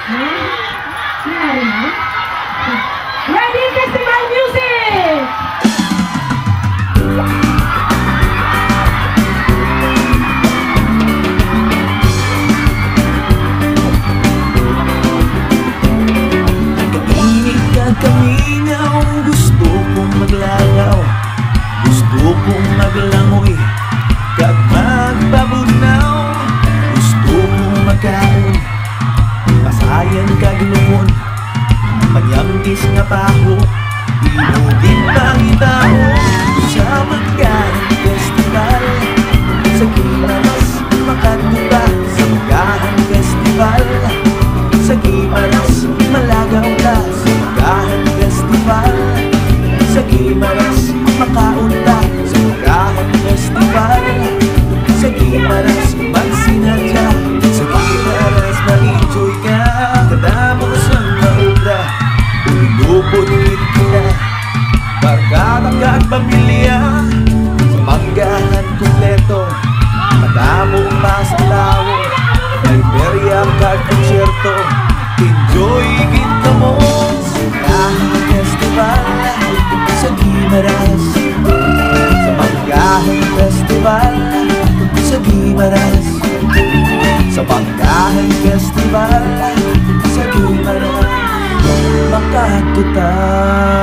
Ready, festival music! Kainit ka kaminaw, gusto kong maglangaw, gusto kong maglangoy, kag magbabunaw, gusto kong magkaon, pasayan kag lumon, panyamtis nga paho, inugin pangitao, sa Manggahan Festival, sa Gimaras, makatuba, sa Manggahan Festival, sa Gimaras, malagaw ka, sa Manggahan Festival, sa Gimaras, makaunta, sa Manggahan Festival, sa Gimaras, magsinadya, sa Gimaras, ma-enjoy ka, kadamo sa maubra, ulubod kita, barkada ka at pamilya, sa Manggahan kumpleto, madamo pa sa tao, may perya ka at konsyerto, enjoy kita mo, sa Manggahan Festival, sa Gimaras, sa Manggahan Festival, sa Gimaras, sa Manggahan Festival, sa Gimaras, makatuta.